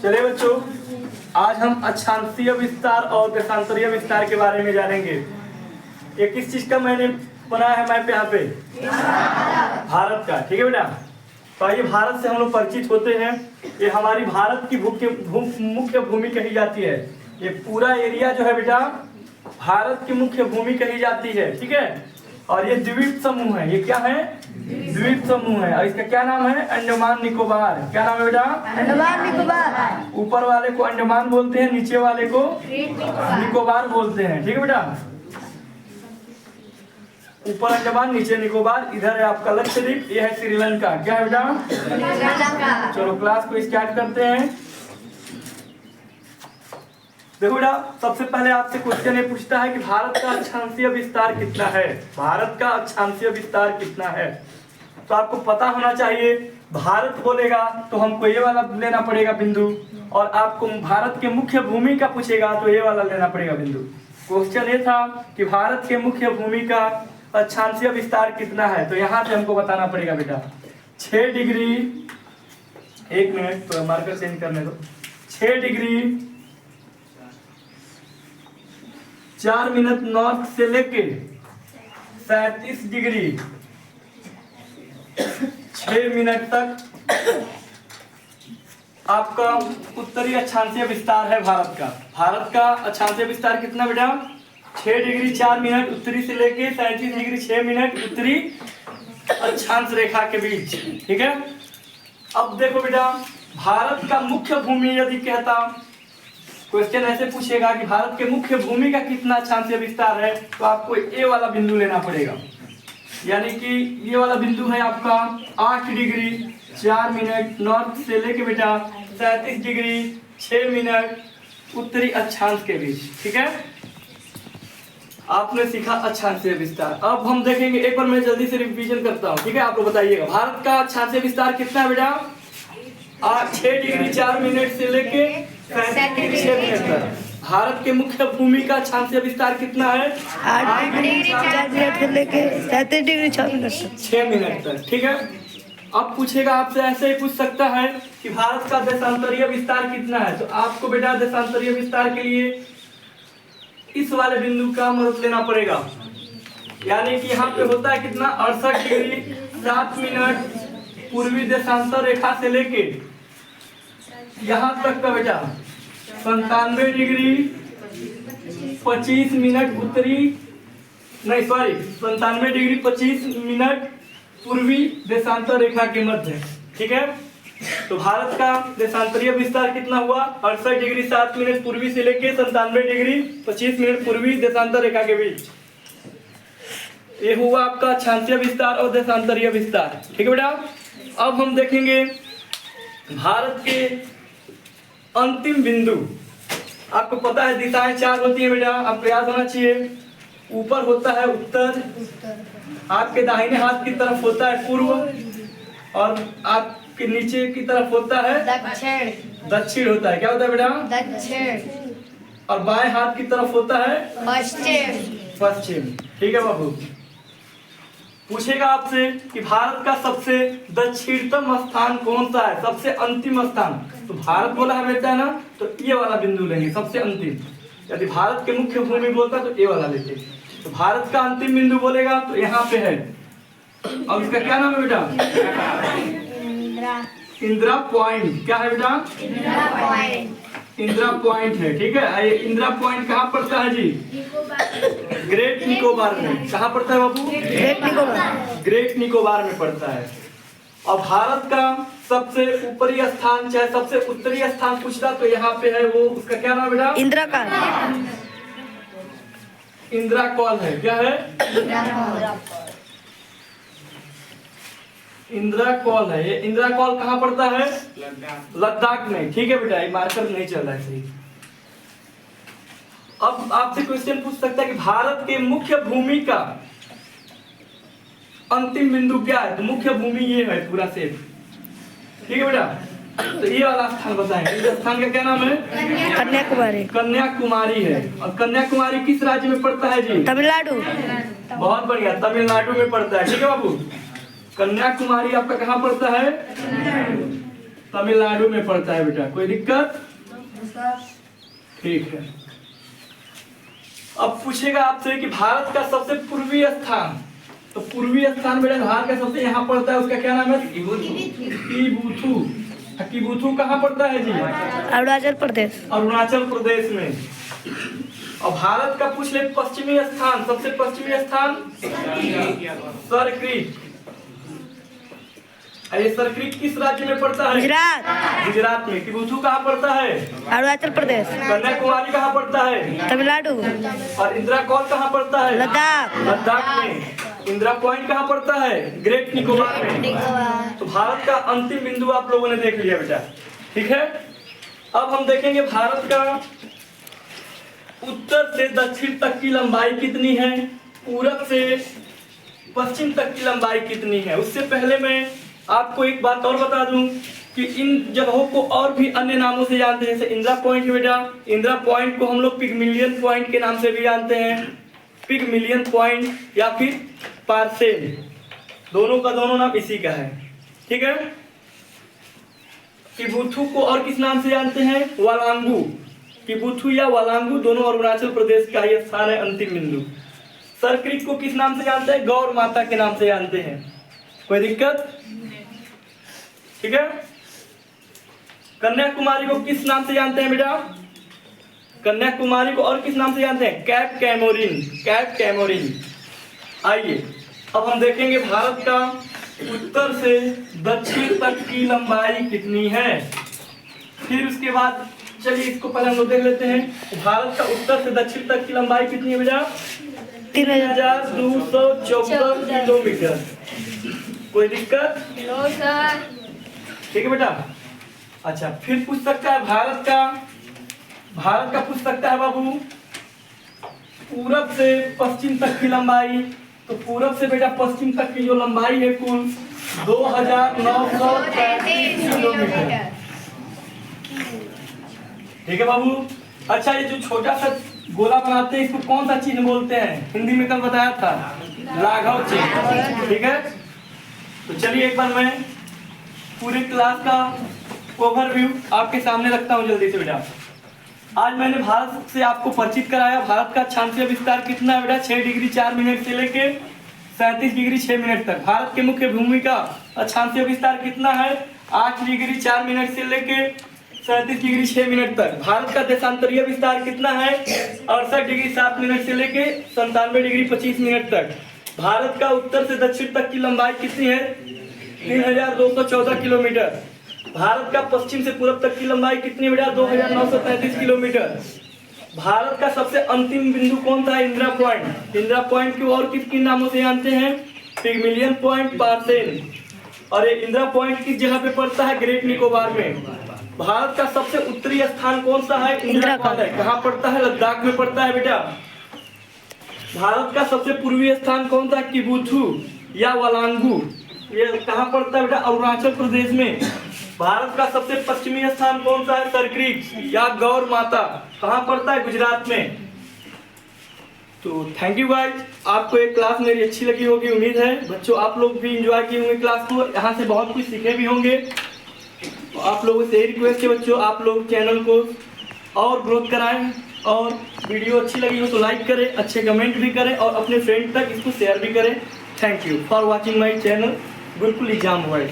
चलिए बच्चों, आज हम अक्षांशीय विस्तार और देशांतरीय विस्तार के बारे में जानेंगे। ये किस चीज का मैंने बनाया है मैप यहाँ पे? भारत का। ठीक है बेटा, तो आइए भारत से हम लोग परिचित होते हैं। ये हमारी भारत की मुख्य भूमि कही जाती है। ये पूरा एरिया जो है बेटा भारत की मुख्य भूमि कही जाती है। ठीक है, और ये द्वीप समूह है। ये क्या है? द्वीप समूह है। और इसका क्या नाम है? अंडमान निकोबार। क्या नाम है बेटा? अंडमान निकोबार। ऊपर वाले को अंडमान बोलते हैं, नीचे वाले को निकोबार बोलते हैं। ठीक है बेटा, ऊपर अंडमान नीचे निकोबार। इधर है आपका लक्षद्वीप, ये है श्रीलंका। क्या है बेटा? चलो क्लास को स्टार्ट करते हैं। देखो बेटा, सबसे पहले आपसे क्वेश्चन ये पूछता है कि भारत का अक्षांशीय विस्तार कितना है? भारत का अक्षांशीय विस्तार कितना है? तो आपको पता होना चाहिए। भारत बोलेगा तो हमको ये वाला लेना पड़ेगा बिंदु, और आपको भारत के मुख्य भूमि का पूछेगा तो ये वाला लेना पड़ेगा बिंदु। क्वेश्चन ये था कि भारत के मुख्य भूमि का अक्षांशीय विस्तार कितना है, तो यहाँ से हमको बताना पड़ेगा बेटा 6 डिग्री। 1 मिनट, तो मार्कर चेंज करने दो। 6 डिग्री 4 मिनट नॉर्थ से लेके 37 डिग्री 6 मिनट तक आपका उत्तरी अक्षांशीय विस्तार है भारत का। भारत का अक्षांशीय विस्तार कितना बेटा? 6 डिग्री 4 मिनट उत्तरी से लेके 37 डिग्री 6 मिनट उत्तरी अक्षांश रेखा के बीच। ठीक है, अब देखो बेटा, भारत का मुख्य भूमि यदि कहता, क्वेश्चन ऐसे पूछेगा कि भारत के मुख्य भूमि का कितना अक्षांशीय विस्तार है, तो आपको ये वाला बिंदु लेना पड़ेगा। यानी कि ये वाला बिंदु है आपका 8 डिग्री 4 मिनट नॉर्थ से लेके बेटा 37 डिग्री 6 मिनट उत्तरी अक्षांश के बीच। ठीक है, आपने सीखा अक्षांशीय विस्तार। अब हम देखेंगे, एक बार मैं जल्दी से रिवीजन करता हूँ। ठीक है, आप लोग बताइएगा भारत का अक्षांशीय विस्तार कितना है बेटा? 6 डिग्री 4 मिनट से लेके 37 डिग्री 6 मिनट तक। भारत के मुख्य भूमि का अक्षांशीय विस्तार कितना है? 8 डिग्री 4 मिनट से लेके 37 डिग्री 6 मिनट तक। ठीक है, अब पूछेगा आपसे, ऐसे ही पूछ सकता है कि भारत का देशांतरीय विस्तार कितना है, तो आपको बेटा देशांतरीय विस्तार के लिए इस वाले बिंदु का मदद लेना पड़ेगा। यानी कि यहाँ पे होता है कितना? 68 डिग्री 7 मिनट पूर्वी देशांतर रेखा से लेके यहाँ तक का बेटा 97 डिग्री 25 मिनट उत्तरी, नहीं सॉरी 97 डिग्री 25 मिनट पूर्वी देशांतर रेखा के मध्य। ठीक है, तो भारत का देशांतरीय विस्तार कितना हुआ? 68 डिग्री 7 मिनट पूर्वी से लेके 97 डिग्री 25 मिनट पूर्वी देशांतर रेखा के बीच। ये हुआ आपका अक्षांशीय विस्तार और देशांतरीय विस्तार। ठीक है बेटा, अब हम देखेंगे भारत के अंतिम बिंदु। आपको पता है दिशाएं 4 होती है बेटा, आपको याद होना चाहिए। ऊपर होता है उत्तर, आपके दाहिने हाथ की तरफ होता है पूर्व, और आपके नीचे की तरफ होता है दक्षिण। दक्षिण होता है। क्या होता है बेटा? दक्षिण। और बाएं हाथ की तरफ होता है पश्चिम। ठीक है बाबू, पूछेगा आपसे कि भारत का सबसे दक्षिणतम स्थान कौन सा है, सबसे अंतिम स्थान। तो भारत बोला है बेटा ना, तो ये वाला बिंदु लेंगे सबसे अंतिम। यदि भारत के मुख्य भूमि बोलता तो ये वाला लेते। तो भारत का अंतिम बिंदु बोलेगा तो यहाँ पे है। अब इसका क्या नाम है बेटा? इंदिरा पॉइंट। क्या है बेटा? इंदिरा पॉइंट है। ठीक है, ये इंदिरा पॉइंट कहाँ पड़ता है जी? ग्रेट निकोबार में। कहाँ पड़ता है बाबू? ग्रेट निकोबार में पड़ता है। और भारत का सबसे ऊपरी स्थान चाहे सबसे उत्तरी स्थान पूछता तो यहाँ पे है, वो उसका क्या नाम बेटा? इंदिरा कॉल है। क्या है? इंदिरा कॉल है। ये इंदिरा कॉल कहाँ पड़ता है? लद्दाख में। ठीक है बेटा, ये मार्कर नहीं चल रहा है सही। अब आपसे क्वेश्चन पूछ सकता है कि भारत के मुख्य भूमि का अंतिम बिंदु क्या है, तो मुख्य भूमि ये है पूरा सेट। ठीक है बेटा, तो ये वाला स्थान बताएंगे। इस स्थान का क्या नाम है? कन्याकुमारी है। और कन्याकुमारी किस राज्य में पड़ता है जी? तमिलनाडु। बहुत बढ़िया, तमिलनाडु में पड़ता है। ठीक है बाबू, कन्याकुमारी आपका कहाँ पड़ता है? तमिलनाडु में पड़ता है बेटा, कोई दिक्कत? ठीक है। अब पूछेगा आपसे कि भारत का सबसे पूर्वी स्थान, तो पूर्वी स्थान बेटा भारत का सबसे यहाँ पड़ता है, उसका क्या नाम है? किबुथु। किबुथु कहाँ पड़ता है जी? अरुणाचल प्रदेश। अरुणाचल प्रदेश में। और भारत का पूछ ले पश्चिमी स्थान, सबसे पश्चिमी स्थान सरक्रीक। ये सरक्रीक किस राज्य में पड़ता है? गुजरात। गुजरात में। किबुथु कहाँ पड़ता है? अरुणाचल प्रदेश। कन्याकुमारी कहाँ पड़ता है? तमिलनाडु। और इंदिरा कॉल कहाँ पड़ता है? लद्दाख। लद्दाख में। इंदिरा पॉइंट कहाँ पड़ता है? ग्रेट निकोबार में। तो भारत का अंतिम बिंदु आप लोगों ने देख लिया बेटा, ठीक है। अब हम देखेंगे भारत का उत्तर से दक्षिण तक की लंबाई कितनी है, पूरब से पश्चिम तक की लंबाई कितनी है। उससे पहले मैं आपको एक बात और बता दूं कि इन जगहों को और भी अन्य नामों से जानते हैं, जैसे इंदिरा पॉइंट बेटा, इंदिरा पॉइंट को हम लोग पिगमिलियन पॉइंट के नाम से भी जानते हैं, पिगमिलियन पॉइंट या फिर पार्सेल, दोनों का दोनों नाम इसी का है, ठीक है। किबुथु को और किस नाम से जानते हैं? वालांगू। किबुथु या वालांगू दोनों अरुणाचल प्रदेश का ही स्थान है, अंतिम बिंदु। सरक्रीक को किस नाम से जानते हैं? गौर माता के नाम से जानते हैं, कोई दिक्कत? ठीक है। कन्याकुमारी को किस नाम से जानते हैं बेटा? कन्याकुमारी को और किस नाम से जानते हैं? Cap Comorin. Cap Comorin. आइए अब हम देखेंगे भारत का उत्तर से दक्षिण तक की लंबाई कितनी है। फिर उसके बाद चलिए इसको पहले हम लोग देख लेते हैं। भारत का उत्तर से दक्षिण तक की लंबाई कितनी है बेटा? 3214 किलोमीटर। कोई दिक्कत? No sir. ठीक है बेटा। अच्छा, फिर पूछ सकता है भारत का पूछ सकता है बाबू पूरब से पश्चिम तक की लंबाई। तो पूरब से बेटा पश्चिम तक की जो लंबाई है कुल 2933 किलोमीटर। ठीक है बाबू। अच्छा, ये जो छोटा सा गोला बनाते हैं इसको कौन सा चिन्ह बोलते हैं? हिंदी में कल बताया था, लाघव चिन्ह, ठीक है। तो चलिए एक बार मैं पूरे क्लास का ओवरव्यू आपके सामने रखता हूँ जल्दी से बेटा। आज मैंने भारत से आपको परिचित कराया। भारत का अक्षांशीय विस्तार कितना है बेटा? 6 डिग्री 4 मिनट से लेके 37 डिग्री 6 मिनट तक। भारत के मुख्य भूमि का अक्षांशीय विस्तार कितना है? 8 डिग्री 4 मिनट से लेके 37 डिग्री 6 मिनट तक। भारत का देशांतरीय विस्तार कितना है? 68 डिग्री 7 मिनट से लेके 97 डिग्री 25 मिनट तक। भारत का उत्तर से दक्षिण तक की लंबाई कितनी है? 3214 किलोमीटर। भारत का पश्चिम से पूर्व तक की लंबाई कितनी बेटा? 2933 किलोमीटर। भारत का सबसे अंतिम बिंदु कौन था? इंदिरा पॉइंट। इंदिरा पॉइंट को और किन नामों से जानते हैं? पिगमिलियन पॉइंट, पार्सेल। और ये इंदिरा पॉइंट किस जगह पे पड़ता है? ग्रेट निकोबार में। भारत का सबसे उत्तरी स्थान कौन सा है? इंदिरा कॉल है। कहाँ पड़ता है? लद्दाख में पड़ता है बेटा। भारत का सबसे पूर्वी स्थान कौन सा? किबुथु या वालांगू, ये कहाँ पड़ता है बेटा? अरुणाचल प्रदेश में। भारत का सबसे पश्चिमी स्थान कौन सा है? सरक्रीक या गौर माता, कहाँ पड़ता है? गुजरात में। तो थैंक यू गाइस, आपको एक क्लास मेरी अच्छी लगी होगी, उम्मीद है बच्चों आप लोग भी एंजॉय किए होंगे क्लास को, यहाँ से बहुत कुछ सीखे भी होंगे। तो आप लोगों से रिक्वेस्ट है बच्चों, आप लोग चैनल को और ग्रोथ कराएं, और वीडियो अच्छी लगी हो तो लाइक करें, अच्छे कमेंट भी करें और अपने फ्रेंड तक इसको शेयर भी करें। Thank you for watching my channel Gurukul exam world.